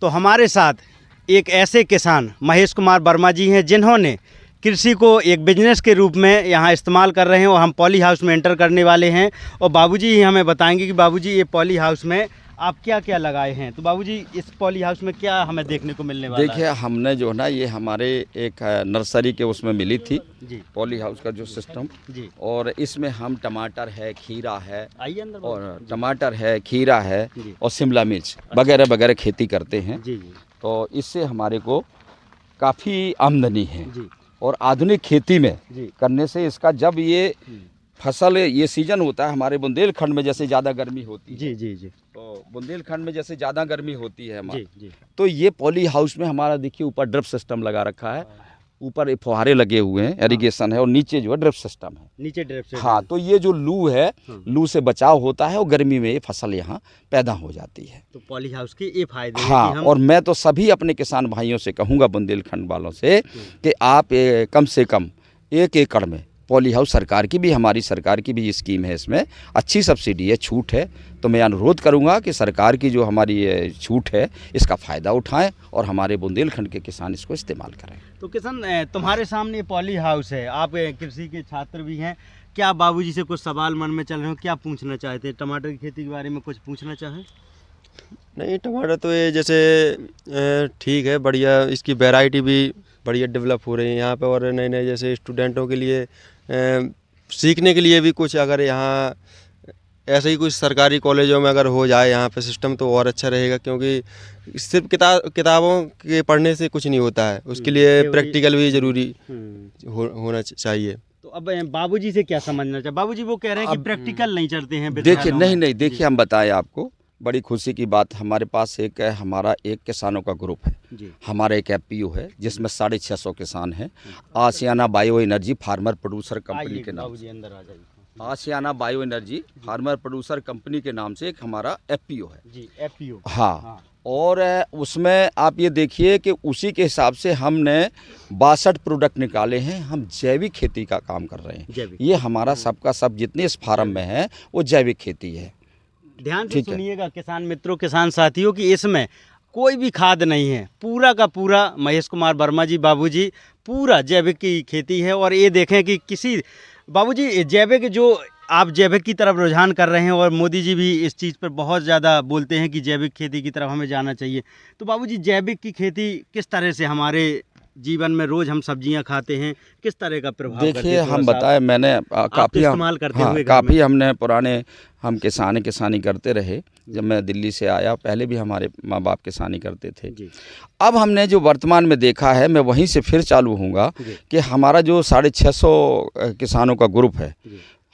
तो हमारे साथ एक ऐसे किसान महेश कुमार वर्मा जी हैं जिन्होंने कृषि को एक बिजनेस के रूप में यहाँ इस्तेमाल कर रहे हैं और हम पॉली हाउस में एंटर करने वाले हैं और बाबूजी ही हमें बताएंगे कि बाबूजी ये पॉली हाउस में आप क्या क्या लगाए हैं। तो बाबूजी इस पॉली हाउस में क्या हमें देखने को मिलने वाला है? देखिए, हमने जो है ना ये हमारे एक नर्सरी के उसमें मिली थी जी पॉली हाउस का जो सिस्टम, जी। और इसमें हम टमाटर है, खीरा है, आइए अंदर और टमाटर है, खीरा है जी। और शिमला मिर्च वगैरह वगैरह खेती करते हैं। जी जी तो इससे हमारे को काफ़ी आमदनी है जी और आधुनिक खेती में जी। करने से इसका जब ये फसल ये सीजन होता है हमारे बुंदेलखंड में जैसे ज़्यादा गर्मी होती है, जी जी जी तो बुंदेलखंड में जैसे ज़्यादा गर्मी होती है हमारे, जी जी। तो ये पॉली हाउस में हमारा देखिए ऊपर ड्रिप सिस्टम लगा रखा है, ऊपर फुहारे लगे हुए हैं, इरिगेशन है, और नीचे जो है ड्रिप सिस्टम है। नीचे ड्रिप से हाँ, तो ये जो लू है, लू से बचाव होता है और गर्मी में ये फसल यहाँ पैदा हो जाती है। तो पॉली हाउस के ये फायदे हैं हाँ, कि हम और मैं तो सभी अपने किसान भाइयों से कहूँगा, बुंदेलखंड वालों से, कि आप कम से कम 1 एकड़ में पॉली हाउस, सरकार की भी, हमारी सरकार की भी स्कीम है, इसमें अच्छी सब्सिडी है, छूट है, तो मैं अनुरोध करूंगा कि सरकार की जो हमारी ये छूट है इसका फ़ायदा उठाएं और हमारे बुंदेलखंड के किसान इसको इस्तेमाल करें। तो किसान तुम्हारे सामने पॉली हाउस है, आप कृषि के छात्र भी हैं, क्या बाबूजी से कुछ सवाल मन में चल रहे हो, क्या पूछना चाहते हैं? टमाटर की खेती के बारे में कुछ पूछना चाहें? नहीं, टमाटर तो ये जैसे ठीक है, बढ़िया, इसकी वैरायटी भी बढ़िया डेवलप हो रही है यहाँ पे, और नए नए जैसे स्टूडेंटों के लिए सीखने के लिए भी कुछ, अगर यहाँ ऐसे ही कुछ सरकारी कॉलेजों में अगर हो जाए यहाँ पे सिस्टम तो और अच्छा रहेगा, क्योंकि सिर्फ किताबों के पढ़ने से कुछ नहीं होता है, उसके लिए प्रैक्टिकल भी ज़रूरी होना चाहिए। तो अब बाबूजी से क्या समझना चाहिए? बाबूजी वो कह रहे हैं कि प्रैक्टिकल नहीं चलते हैं देखिए, विद्यालयों में। नहीं, देखिए, हम बताएं आपको, बड़ी खुशी की बात, हमारे पास हमारा एक किसानों का ग्रुप है जी। हमारा एक एफपीओ है जिसमें 650 किसान हैं। Aashiyana bio energy farmer producer company के नाम बाबूजी अंदर आ जाइए। Aashiyana bio energy farmer producer company के नाम से एक हमारा एफपीओ है जी, एफपीओ। हाँ, और उसमें आप ये देखिए कि उसी के हिसाब से हमने 62 प्रोडक्ट निकाले हैं। हम जैविक खेती का काम कर रहे हैं। ये हमारा सबका सब जितने इस फार्म में है वो जैविक खेती है। ध्यान से सुनिएगा किसान मित्रों, किसान साथियों, कि इसमें कोई भी खाद नहीं है, पूरा का पूरा महेश कुमार वर्मा जी बाबूजी पूरा जैविक की खेती है। और ये देखें कि किसी बाबूजी जैविक जो आप जैविक की तरफ रुझान कर रहे हैं और मोदी जी भी इस चीज़ पर बहुत ज़्यादा बोलते हैं कि जैविक खेती की तरफ हमें जाना चाहिए। तो बाबूजी जैविक की खेती किस तरह से हमारे जीवन में, रोज़ हम सब्जियां खाते हैं, किस तरह का प्रभाव करती है? देखिए, हम बताएं, मैंने काफ़ी इस्तेमाल करते हुए काफ़ी हमने पुराने हम किसानी करते रहे। जब मैं दिल्ली से आया, पहले भी हमारे माँ बाप किसानी करते थे जी। अब हमने जो वर्तमान में देखा है, मैं वहीं से फिर चालू हूँगा कि हमारा जो 650 किसानों का ग्रुप है,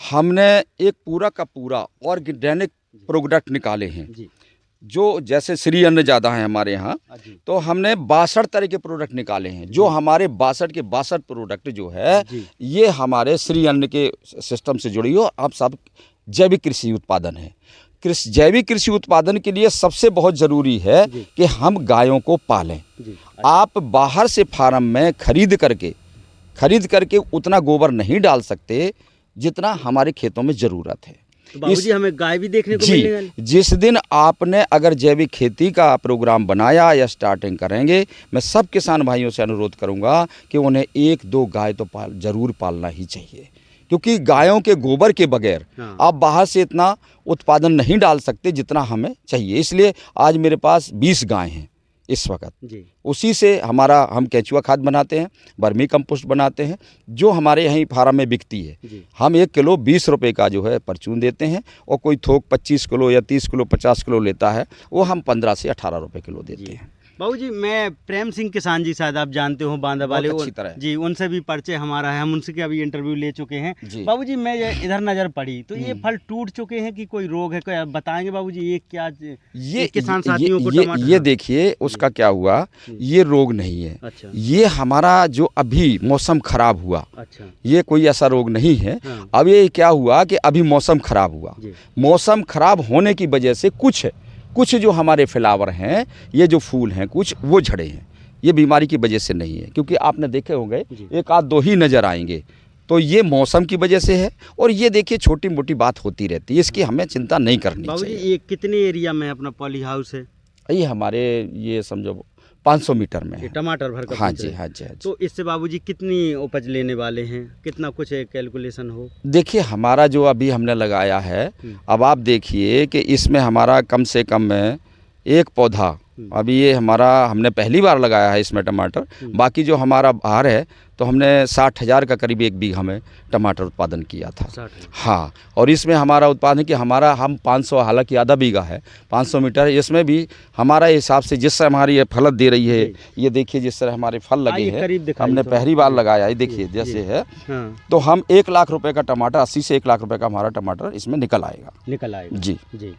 हमने एक पूरा का पूरा ऑर्गेनिक प्रोडक्ट निकाले हैं। जो जैसे श्री अन्न ज़्यादा है हमारे यहाँ, तो हमने 62 तरह के प्रोडक्ट निकाले हैं। जो हमारे 62 के 62 प्रोडक्ट जो है ये हमारे श्री अन्न के सिस्टम से जुड़ी हो। आप सब जैविक कृषि उत्पादन है। जैविक कृषि उत्पादन के लिए सबसे बहुत ज़रूरी है कि हम गायों को पालें। आप बाहर से फार्म में खरीद करके उतना गोबर नहीं डाल सकते जितना हमारे खेतों में ज़रूरत है। तो बाबूजी हमें गाय भी देखने को मिलने वाली। जिस दिन आपने अगर जैविक खेती का प्रोग्राम बनाया या स्टार्टिंग करेंगे, मैं सब किसान भाइयों से अनुरोध करूंगा कि उन्हें 1-2 गाय तो जरूर पालना ही चाहिए, क्योंकि गायों के गोबर के बगैर आप बाहर से इतना उत्पादन नहीं डाल सकते जितना हमें चाहिए। इसलिए आज मेरे पास 20 गाय हैं इस वक्त। उसी से हम केंचुआ खाद बनाते हैं, वर्मी कंपोस्ट बनाते हैं, जो हमारे यहीं फार्म में बिकती है। हम 1 किलो 20 रुपये का जो है परचून देते हैं, और कोई थोक 25 किलो या 30 किलो 50 किलो लेता है, वो हम 15 से 18 रुपये किलो देते हैं। बाबूजी, मैं प्रेम सिंह किसान जी, शायद आप जानते हो, बांदा वाले, अच्छी तरह जी, उनसे भी परिचय हमारा है, हम उनसे भी इंटरव्यू ले चुके हैं। बाबूजी, मैं इधर नज़र पड़ी तो ये फल टूट चुके हैं कि कोई रोग है, कोई बताएंगे बाबूजी? ये क्या, ये किसान साथियों को टमाटर, ये देखिए उसका क्या हुआ, ये रोग नहीं है। अच्छा। ये हमारा जो अभी मौसम खराब हुआ, अच्छा, ये कोई ऐसा रोग नहीं है। अब ये क्या हुआ कि अभी मौसम खराब हुआ, मौसम खराब होने की वजह से कुछ जो हमारे फ्लावर हैं, ये जो फूल हैं, कुछ वो झड़े हैं। ये बीमारी की वजह से नहीं है, क्योंकि आपने देखे होंगे 1-2 ही नज़र आएंगे, तो ये मौसम की वजह से है। और ये देखिए छोटी मोटी बात होती रहती है, इसकी हमें चिंता नहीं करनी चाहिए। बाबूजी, ये कितने एरिया में अपना पॉली हाउस है? ये हमारे ये समझो 500 मीटर में ये है। टमाटर भर का हाँ बीज जी, है। हाँ जी, हाँ जी। तो इससे बाबूजी कितनी उपज लेने वाले हैं, कितना कुछ एक कैलकुलेशन हो? देखिए हमारा जो अभी हमने लगाया है, हम्म। अब आप देखिए कि इसमें हमारा कम से कम में एक पौधा, अभी ये हमारा हमने पहली बार लगाया है इसमें टमाटर, बाकी जो हमारा बाहर है तो हमने 60,000 का करीब 1 बीघा में टमाटर उत्पादन किया था। 60,000। हाँ, और इसमें हमारा उत्पादन कि हमारा हम 500, हालांकि आधा बीघा है, 500 मीटर, इसमें भी हमारा हिसाब से जिस तरह हमारी ये फल दे रही है, ये देखिए जिस तरह हमारे फल लगे करीब हैं, दिखाइए हमने थोड़ा। पहली बार लगाया है, देखिए जैसे है, हाँ, तो हम 1 लाख रुपए का टमाटर, 80 से 1 लाख रुपए का हमारा टमाटर इसमें निकल आएगा। निकल आएगा जी। जी।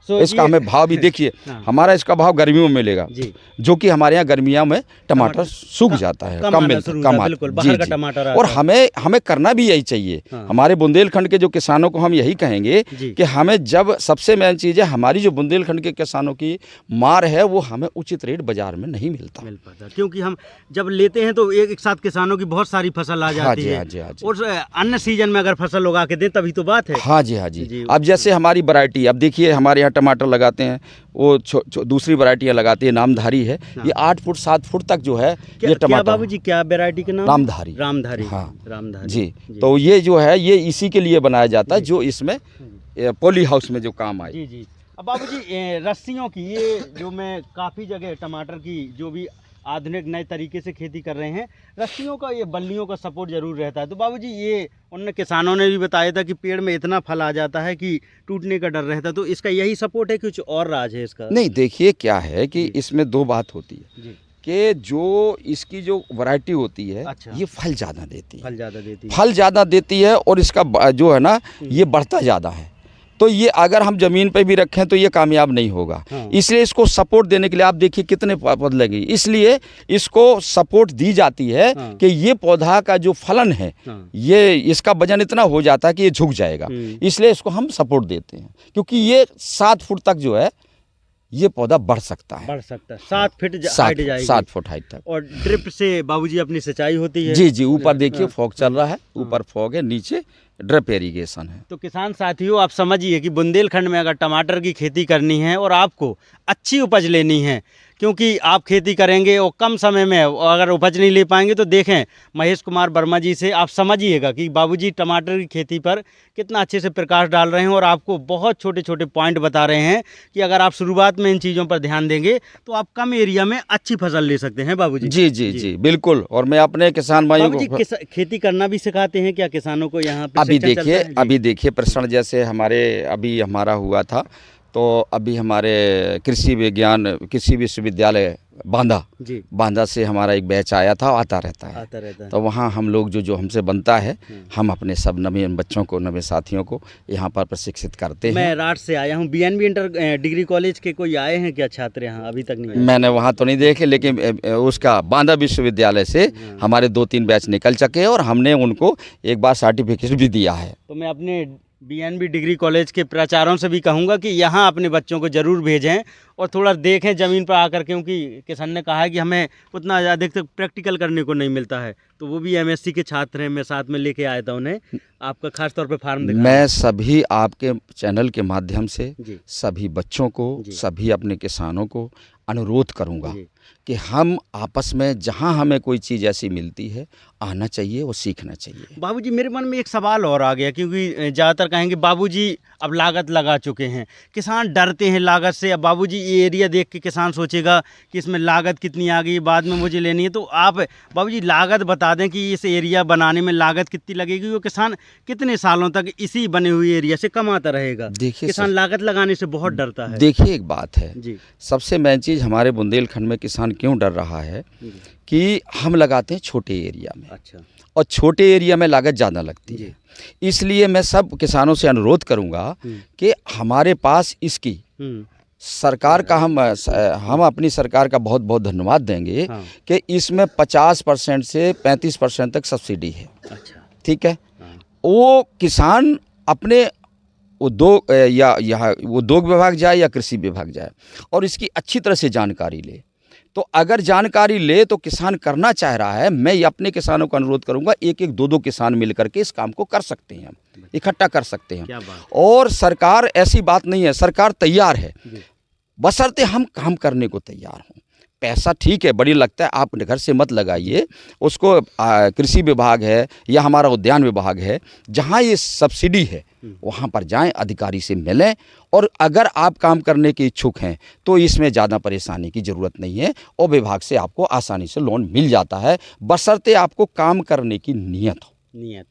So इसका हमें भाव भी देखिए, हाँ। हमारा इसका भाव गर्मियों में मिलेगा, जी। जो कि हमारे यहाँ गर्मियों में टमाटर सूख जाता है, कम मिलता है, कम बिल्कुल आता बाहर है। का जी, टमाटर और आता है। हमें करना भी यही चाहिए। हाँ। हमारे बुंदेलखंड के जो किसानों को हम यही कहेंगे जी। कि हमें जब सबसे मेन चीज़ है, हमारी जो बुंदेलखंड के किसानों की मार है वो हमें उचित रेट बाजार में नहीं मिल पाता, क्योंकि हम जब लेते हैं तो एक साथ किसानों की बहुत सारी फसल आ जाती है। हाँ जी, हाँ जी। और अन्य सीजन में अगर फसल उगा के दें तभी तो बात है। हाँ जी, हाँ जी। जी। अब जैसे हमारी वैरायटी, अब देखिए हमारे यहाँ टमाटर लगाते हैं, वो दूसरी वैरायटियाँ लगाती है, नामधारी है, ये 8 फुट 7 फुट तक जो है ये टमाटर। बाबूजी क्या वैरायटी का नाम? रामधारी। रामधारी। हाँ, रामधारी जी। तो ये जो है ये इसी के लिए बनाया जाता है, जो इसमें पॉली हाउस में जो काम आए। जी जी। अब बाबूजी रस्सियों की, ये जो मैं काफ़ी जगह टमाटर की जो भी आधुनिक नए तरीके से खेती कर रहे हैं, रस्सियों का, ये बल्लियों का सपोर्ट जरूर रहता है। तो बाबूजी ये उन किसानों ने भी बताया था कि पेड़ में इतना फल आ जाता है कि टूटने का डर रहता है, तो इसका यही सपोर्ट है, कुछ और राज है इसका? नहीं, देखिए क्या है कि इसमें 2 बात होती है जी। कि जो इसकी जो वैरायटी होती है, अच्छा। ये फल ज़्यादा देती है, फल ज़्यादा देती है, फल ज़्यादा देती है, और इसका जो है ना ये बढ़ता ज़्यादा है। तो ये अगर हम ज़मीन पे भी रखें तो ये कामयाब नहीं होगा। हाँ। इसलिए इसको सपोर्ट देने के लिए आप देखिए कितने पौध लगे, इसलिए इसको सपोर्ट दी जाती है। हाँ। कि ये पौधा का जो फलन है, हाँ। ये इसका वजन इतना हो जाता है कि ये झुक जाएगा, इसलिए इसको हम सपोर्ट देते हैं, क्योंकि ये 7 फुट तक जो है ये पौधा बढ़ सकता है। 7 फीट हाइट जाएगी। 7 फुट हाइट तक। और ड्रिप से बाबूजी अपनी सिंचाई होती है? जी जी, ऊपर देखिए फॉग चल रहा है, ऊपर फॉग है, नीचे ड्रिप इरिगेशन है। तो किसान साथियों, आप समझिए कि बुंदेलखंड में अगर टमाटर की खेती करनी है और आपको अच्छी उपज लेनी है, क्योंकि आप खेती करेंगे और कम समय में अगर उपज नहीं ले पाएंगे, तो देखें महेश कुमार वर्मा जी से आप समझिएगा कि बाबूजी टमाटर की खेती पर कितना अच्छे से प्रकाश डाल रहे हैं और आपको बहुत छोटे छोटे पॉइंट बता रहे हैं कि अगर आप शुरुआत में इन चीज़ों पर ध्यान देंगे तो आप कम एरिया में अच्छी फसल ले सकते हैं। बाबूजी जी जी जी, बिल्कुल। और मैं अपने किसान भाइयों को खेती करना भी सिखाते हैं क्या किसानों को यहाँ पे? अभी देखिए प्रशिक्षण जैसे अभी हमारा हुआ था, तो अभी हमारे कृषि विश्वविद्यालय बांदा से हमारा एक बैच आया था, आता रहता है। तो वहाँ हम लोग जो हमसे बनता है, हम अपने सब नवे बच्चों को, नवे साथियों को यहाँ पर प्रशिक्षित करते हैं। मैं राठ से आया हूँ, BNB इंटर डिग्री कॉलेज के कोई आए हैं क्या छात्र यहाँ? अभी तक नहीं? मैंने वहाँ तो नहीं देखे, लेकिन उसका बांदा विश्वविद्यालय से हमारे 2-3 बैच निकल चुके हैं और हमने उनको एक बार सर्टिफिकेट भी दिया है। तो मैं अपने BNB डिग्री कॉलेज के प्राचार्यों से भी कहूँगा कि यहाँ अपने बच्चों को ज़रूर भेजें और थोड़ा देखें ज़मीन पर आकर, क्योंकि किसान ने कहा है कि हमें उतना अधिक प्रैक्टिकल करने को नहीं मिलता है। तो वो भी MSc के छात्र हैं, मैं साथ में लेके आया था उन्हें, आपका खास तौर पे फार्म दिखाया। मैं सभी आपके चैनल के माध्यम से सभी बच्चों को, सभी अपने किसानों को अनुरोध करूँगा कि हम आपस में जहाँ हमें कोई चीज़ ऐसी मिलती है, आना चाहिए और सीखना चाहिए। बाबूजी मेरे मन में एक सवाल और आ गया, क्योंकि ज़्यादातर कहेंगे बाबूजी अब लागत लगा चुके हैं, किसान डरते हैं लागत से। अब बाबूजी ये एरिया देख के किसान सोचेगा कि इसमें लागत कितनी आ गई, बाद में मुझे लेनी है। तो आप बाबूजी लागत बता दें कि इस एरिया बनाने में लागत कितनी लगेगी, वो किसान कितने सालों तक इसी बने हुए एरिया से कमाता रहेगा? देखिए किसान लागत लगाने से बहुत डरता है। देखिए एक बात है जी, सबसे मेन चीज़ हमारे बुंदेलखंड में किसान क्यों डर रहा है कि हम लगाते हैं छोटे एरिया में। अच्छा। और छोटे एरिया में लागत ज़्यादा लगती है, इसलिए मैं सब किसानों से अनुरोध करूंगा कि हमारे पास इसकी सरकार का हम अपनी सरकार का बहुत बहुत धन्यवाद देंगे कि इसमें 50% से 35% तक सब्सिडी है। अच्छा। ठीक है, वो किसान अपने उद्योग या उद्योग विभाग जाए या कृषि विभाग जाए और इसकी अच्छी तरह से जानकारी ले। तो अगर जानकारी ले तो किसान करना चाह रहा है, मैं अपने किसानों को अनुरोध करूंगा, 1-1, 2-2 किसान मिलकर के इस काम को कर सकते हैं, इकट्ठा कर सकते हैं। और सरकार ऐसी बात नहीं है, सरकार तैयार है। बशर्ते हम काम करने को तैयार हों। पैसा ठीक है, बड़ी लगता है, आप घर से मत लगाइए उसको। कृषि विभाग है या हमारा उद्यान विभाग है, जहाँ ये सब्सिडी है वहाँ पर जाएं, अधिकारी से मिलें, और अगर आप काम करने के इच्छुक हैं तो इसमें ज़्यादा परेशानी की ज़रूरत नहीं है, और विभाग से आपको आसानी से लोन मिल जाता है, बशर्ते आपको काम करने की नीयत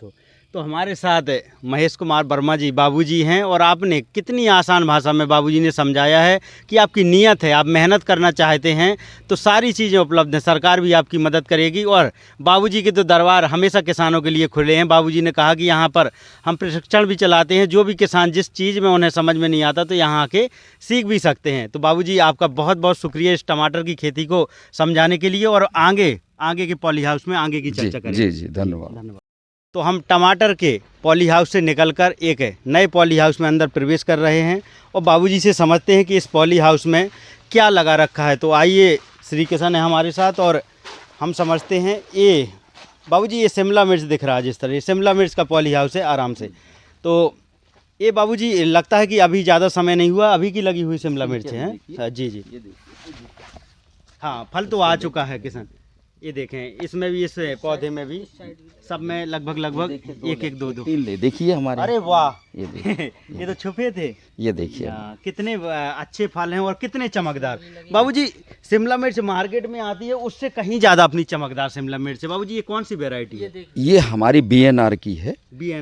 हो। तो हमारे साथ महेश कुमार वर्मा जी बाबूजी हैं, और आपने कितनी आसान भाषा में बाबूजी ने समझाया है कि आपकी नीयत है, आप मेहनत करना चाहते हैं तो सारी चीज़ें उपलब्ध हैं, सरकार भी आपकी मदद करेगी। और बाबूजी के तो दरबार हमेशा किसानों के लिए खुले हैं। बाबूजी ने कहा कि यहाँ पर हम प्रशिक्षण भी चलाते हैं, जो भी किसान जिस चीज़ में उन्हें समझ में नहीं आता तो यहाँ आके सीख भी सकते हैं। तो बाबूजी आपका बहुत बहुत शुक्रिया इस टमाटर की खेती को समझाने के लिए, और आगे के पॉली हाउस में आगे की चर्चा करेंगे। जी, धन्यवाद। तो हम टमाटर के पॉली हाउस से निकलकर एक नए पॉली हाउस में अंदर प्रवेश कर रहे हैं, और बाबूजी से समझते हैं कि इस पॉली हाउस में क्या लगा रखा है। तो आइए, श्री किशन है हमारे साथ और हम समझते हैं। ये बाबूजी, ये शिमला मिर्च दिख रहा है, जिस तरह शिमला मिर्च का पॉली हाउस है आराम से। तो ये बाबूजी लगता है कि अभी ज़्यादा समय नहीं हुआ, अभी की लगी हुई शिमला मिर्च है। जी, हाँ, फल तो आ चुका है किसान। ये देखें, इसमें भी, इस पौधे में भी, सब में लगभग एक दो देखिए हमारे। अरे वाह, ये ये तो छुपे थे। ये देखिए कितने अच्छे फल हैं और कितने चमकदार। बाबूजी, शिमला मिर्च मार्केट में आती है उससे कहीं ज़्यादा अपनी चमकदार शिमला मिर्च है। बाबूजी, ये कौन सी वैरायटी है? ये हमारी BNR की है।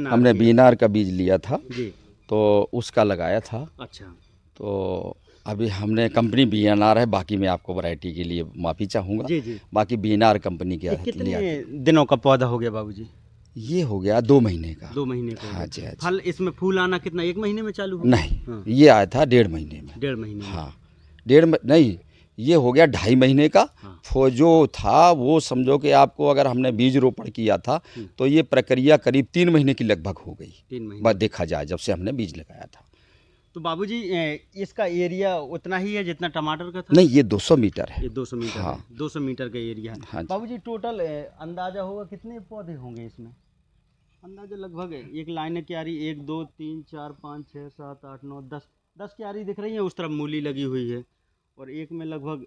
हमने BNR का बीज लिया था जी, तो उसका लगाया था। अच्छा, तो अभी हमने कंपनी BNR है, बाकी मैं आपको वैरायटी के लिए माफ़ी चाहूँगा। जी। बाकी BNR कंपनी के कितने दिनों का पौधा हो गया बाबूजी? ये हो गया 2 महीने का। 2 महीने का। हाँ जी। फल इसमें फूल आना कितना, 1 महीने में चालू हो? नहीं, हाँ। ये आया था 1.5 महीने में। 1.5 महीने? हाँ, नहीं, ये हो गया 2.5 महीने का। हाँ। जो था वो समझो कि आपको, अगर हमने बीज रोपण किया था तो ये प्रक्रिया करीब 3 महीने की लगभग हो गई। 3 महीने बस देखा जाए जब से हमने बीज लगाया था। तो बाबूजी, इसका एरिया उतना ही है जितना टमाटर का था? नहीं, ये 200 मीटर है। ये 200 मीटर हाँ। है, 200 मीटर का एरिया है। हाँ। बाबूजी, टोटल अंदाजा होगा कितने पौधे होंगे इसमें? अंदाजा लगभग एक लाइन क्यारी 1 2 3 4 5 6 7 8 9 10 क्यारी दिख रही है। उस तरफ मूली लगी हुई है, और एक में लगभग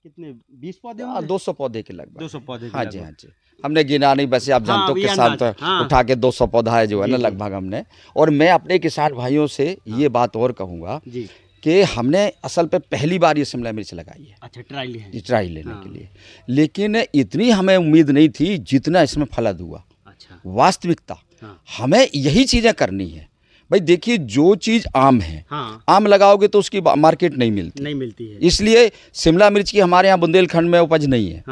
कितने 20 पौधे होंगे? 200 पौधे के लगभग। 200 पौधे के हाँ जी, लगभग। हाँ जी। हमने गिना नहीं, वैसे आप जानते हो किसान तो उठा के 200 पौधा है जो है ना लगभग हमने। और मैं अपने किसान भाइयों से ये बात और कहूँगा कि हमने असल पे पहली बार ये शिमला मिर्च लगाई है। अच्छा, ट्रायल है? ट्रायल लेने के लिए, लेकिन इतनी हमें उम्मीद नहीं थी जितना इसमें फलद हुआ। अच्छा, वास्तविकता हमें यही चीज़ें करनी है भाई। देखिए, जो चीज़ आम है, आम लगाओगे तो उसकी मार्केट नहीं मिलती है। इसलिए शिमला मिर्च की हमारे यहाँ बुंदेलखंड में उपज नहीं है।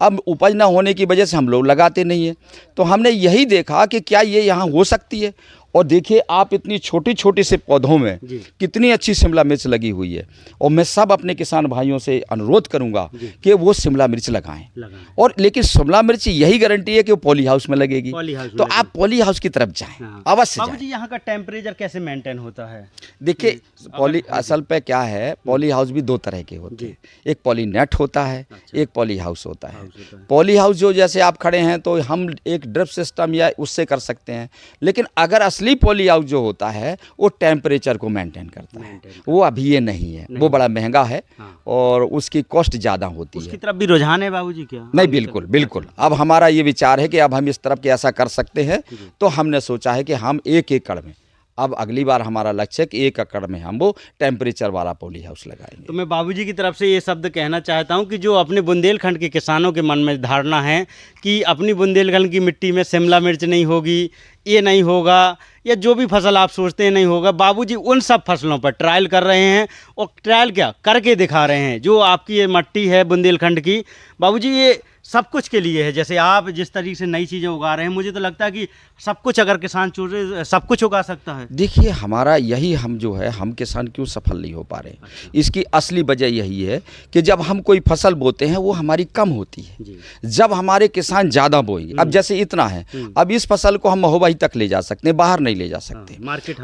अब उपज ना होने की वजह से हम लोग लगाते नहीं है। तो हमने यही देखा कि क्या ये यहाँ हो सकती है, और देखिए आप, इतनी छोटी छोटी से पौधों में कितनी अच्छी शिमला मिर्च लगी हुई है। और मैं सब अपने किसान भाइयों से अनुरोध करूंगा कि वो शिमला मिर्च लगाएं। और लेकिन शिमला मिर्च यही गारंटी है कि वो पॉली हाउस में लगेगी। तो आप पॉली हाउस की तरफ जाएं, अवश्य जाएं। यहाँ का टेम्परेचर कैसे मेंटेन होता है? देखिए, पॉली असल पे क्या है, पॉली हाउस भी 2 तरह के होते हैं। एक पॉली नेट होता है, एक पॉली हाउस होता है। पॉली हाउस जो, जैसे आप खड़े हैं तो हम एक ड्रिप सिस्टम या उससे कर सकते हैं, लेकिन अगर असली पॉली हाउस जो होता है वो टेम्परेचर को मेंटेन करता है। वो अभी ये नहीं है, वो बड़ा महंगा है और उसकी कॉस्ट ज़्यादा होती है। उसकी तरफ भी रुझान है बाबूजी क्या? नहीं, बिल्कुल। अब हमारा ये विचार है कि अब हम इस तरफ के ऐसा कर सकते हैं, तो हमने सोचा है कि हम 1 एकड़ में, अब अगली बार हमारा लक्ष्य है कि 1 एकड़ में हम वो टेम्परेचर वाला पॉली हाउस लगाएंगे। तो मैं बाबूजी की तरफ से ये शब्द कहना चाहता हूँ कि जो अपने बुंदेलखंड के किसानों के मन में धारणा है कि अपनी बुंदेलखंड की मिट्टी में शिमला मिर्च नहीं होगी, ये नहीं होगा, या जो भी फसल आप सोचते हैं नहीं होगा, बाबूजी उन सब फसलों पर ट्रायल कर रहे हैं, और ट्रायल क्या करके दिखा रहे हैं। जो आपकी ये मट्टी है बुंदेलखंड की, बाबूजी ये सब कुछ के लिए है। जैसे आप जिस तरीके से नई चीज़ें उगा रहे हैं, मुझे तो लगता है कि सब कुछ अगर किसान चुने, सब कुछ उगा सकता है। देखिए, हमारा यही, हम जो है, हम किसान क्यों सफल नहीं हो पा रहे हैं? अच्छा। इसकी असली वजह यही है कि जब हम कोई फसल बोते हैं वो हमारी कम होती है। जब हमारे किसान ज़्यादा बोएंगे, अब जैसे इतना है, अब इस फसल को हम महोबाई तक ले जा सकते हैं, बाहर नहीं ले जा सकते।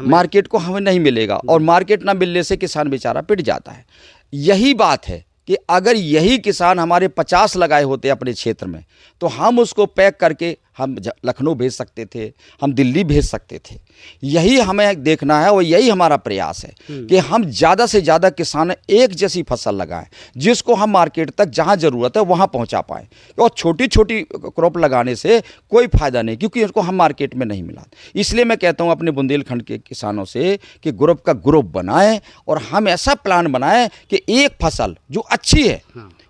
मार्केट को हमें नहीं मिलेगा, और मार्केट ना मिलने से किसान बेचारा पिट जाता है। यही बात है कि अगर यही किसान हमारे 50 लगाए होते अपने क्षेत्र में, तो हम उसको पैक करके हम लखनऊ भेज सकते थे, हम दिल्ली भेज सकते थे। यही हमें देखना है और यही हमारा प्रयास है कि हम ज़्यादा से ज़्यादा किसान एक जैसी फसल लगाएं, जिसको हम मार्केट तक जहां ज़रूरत है वहां पहुंचा पाएं। और छोटी छोटी क्रॉप लगाने से कोई फ़ायदा नहीं, क्योंकि इसको हम मार्केट में नहीं मिला। इसलिए मैं कहता हूं अपने बुंदेलखंड के किसानों से कि ग्रुप का ग्रुप बनाएं और हम ऐसा प्लान बनाएं कि एक फसल जो अच्छी है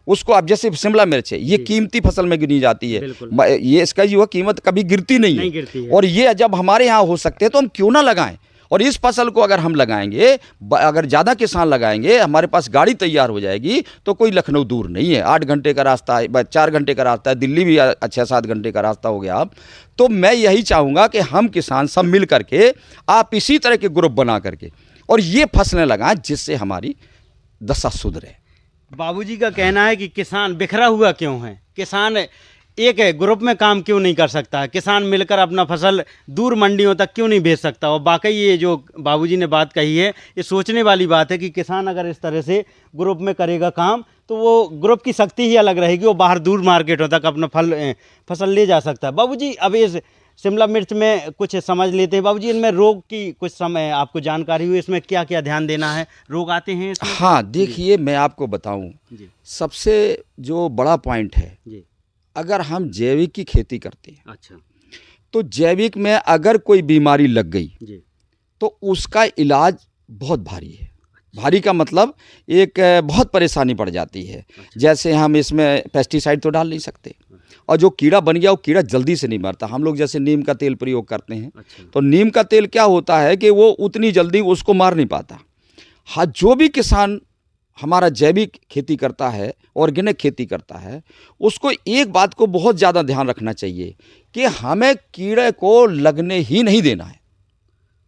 उसको, आप जैसे शिमला मिर्च है, ये कीमती फसल में गिनी जाती है, ये इसका जो कीमत कभी गिरती नहीं है। और ये जब हमारे यहाँ हो सकते हैं तो हम क्यों ना लगाएं। और इस फसल को अगर हम लगाएंगे, अगर ज़्यादा किसान लगाएंगे, हमारे पास गाड़ी तैयार हो जाएगी, तो कोई लखनऊ दूर नहीं है, 8 घंटे का रास्ता है, 4 घंटे का रास्ता है, दिल्ली भी 6-7 घंटे का रास्ता हो गया अब। तो मैं यही चाहूँगा कि हम किसान सब मिल करके, आप इसी तरह के ग्रुप बना करके और ये फसलें लगाएं, जिससे हमारी दशा सुधरे। बाबूजी का कहना है कि किसान बिखरा हुआ क्यों है, किसान एक ग्रुप में काम क्यों नहीं कर सकता है, किसान मिलकर अपना फसल दूर मंडियों तक क्यों नहीं भेज सकता। और वाकई ये जो बाबूजी ने बात कही है, ये सोचने वाली बात है कि किसान अगर इस तरह से ग्रुप में करेगा काम, तो वो ग्रुप की शक्ति ही अलग रहेगी, वो बाहर दूर मार्केटों तक अपना फसल ले जा सकता है। बाबूजी अब इस शिमला मिर्च में कुछ समझ लेते हैं। बाबूजी इनमें रोग की कुछ समय आपको जानकारी हुई, इसमें क्या क्या ध्यान देना है, रोग आते हैं इसमें? हाँ, देखिए मैं आपको बताऊं, सबसे जो बड़ा पॉइंट है, अगर हम जैविक की खेती करते हैं, अच्छा, तो जैविक में अगर कोई बीमारी लग गई तो उसका इलाज बहुत भारी है। भारी का मतलब एक बहुत परेशानी पड़ जाती है। जैसे हम इसमें पेस्टिसाइड तो डाल नहीं सकते, और जो कीड़ा बन गया वो कीड़ा जल्दी से नहीं मरता। हम लोग जैसे नीम का तेल प्रयोग करते हैं, तो नीम का तेल क्या होता है कि वो उतनी जल्दी उसको मार नहीं पाता। हाँ, जो भी किसान हमारा जैविक खेती करता है, ऑर्गेनिक खेती करता है, उसको एक बात को बहुत ज़्यादा ध्यान रखना चाहिए कि हमें कीड़े को लगने ही नहीं देना है।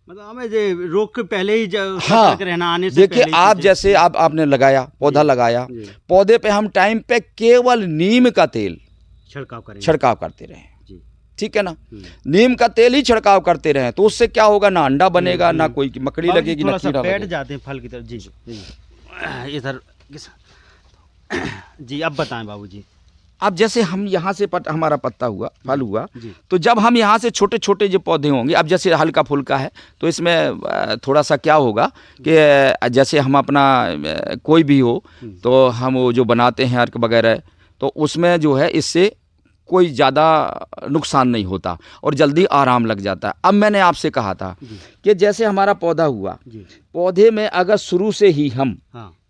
मतलब हमें रोग के पहले ही हाँ, रहना, आने से देखिए आप जैसे आपने लगाया पौधा, लगाया पौधे पे हम टाइम पे केवल नीम का तेल छिड़काव करते रहें, ठीक है ना। नीम का तेल ही छिड़काव करते रहें, तो उससे क्या होगा, ना अंडा बनेगा, ना कोई मकड़ी लगेगी, ना कीड़ा बैठ जाते हैं फल की तरफ। जी इधर जी, अब बताएं बाबूजी। अब जैसे हम यहाँ से हमारा पत्ता हुआ, फल हुआ, तो जब हम यहाँ से छोटे छोटे जो पौधे होंगे, अब जैसे हल्का फुल्का है, तो इसमें थोड़ा सा क्या होगा कि जैसे हम अपना कोई भी हो तो हम वो जो बनाते हैं अर्क वगैरह, तो उसमें जो है इससे कोई ज़्यादा नुकसान नहीं होता और जल्दी आराम लग जाता है। अब मैंने आपसे कहा था कि जैसे हमारा पौधा हुआ, पौधे में अगर शुरू से ही हम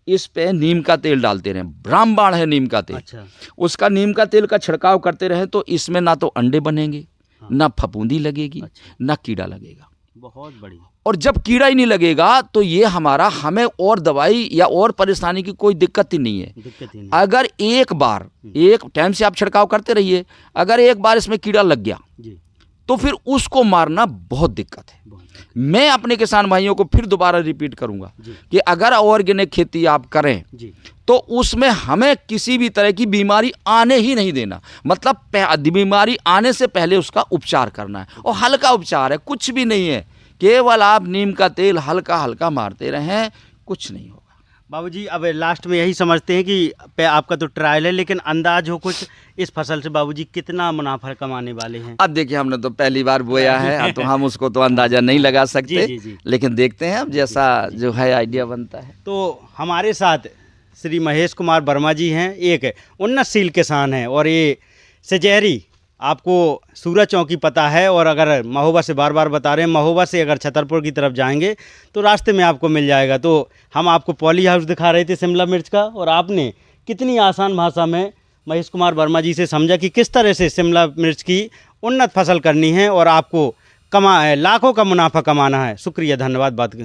इस पे नीम का तेल डालते रहें, रामबाण है नीम का तेल, अच्छा, उसका नीम का तेल का छिड़काव करते रहें, तो इसमें ना तो अंडे बनेंगे, ना फफूंदी लगेगी, अच्छा, ना कीड़ा लगेगा। बहुत बढ़िया। और जब कीड़ा ही नहीं लगेगा तो ये हमें और दवाई या और परेशानी की कोई दिक्कत ही नहीं है। अगर एक बार एक टाइम से आप छिड़काव करते रहिए, अगर एक बार इसमें कीड़ा लग गया तो फिर उसको मारना बहुत दिक्कत है। मैं अपने किसान भाइयों को फिर दोबारा रिपीट करूंगा कि अगर ऑर्गेनिक खेती आप करें तो उसमें हमें किसी भी तरह की बीमारी आने ही नहीं देना। मतलब बीमारी आने से पहले उसका उपचार करना है, और हल्का उपचार है, कुछ भी नहीं है, केवल आप नीम का तेल हल्का हल्का मारते रहें, कुछ नहीं होगा। बाबूजी अब लास्ट में यही समझते हैं कि आपका तो ट्रायल है, लेकिन अंदाज हो कुछ इस फसल से बाबूजी कितना मुनाफा कमाने वाले हैं? अब देखिए, हमने तो पहली बार बोया है तो हम उसको तो अंदाजा नहीं लगा सकते। जी। लेकिन देखते हैं अब जैसा जो है आइडिया बनता है। तो हमारे साथ श्री महेश कुमार वर्मा जी हैं, एक उन्नतशील किसान हैं, और ये सजहरी आपको सूरज चौकी पता है, और अगर महोबा से बार बार बता रहे हैं, महोबा से अगर छतरपुर की तरफ जाएंगे तो रास्ते में आपको मिल जाएगा। तो हम आपको पॉली हाउस दिखा रहे थे शिमला मिर्च का, और आपने कितनी आसान भाषा में महेश कुमार वर्मा जी से समझा कि किस तरह से शिमला मिर्च की उन्नत फसल करनी है और आपको लाखों का मुनाफा कमाना है। शुक्रिया, धन्यवाद बात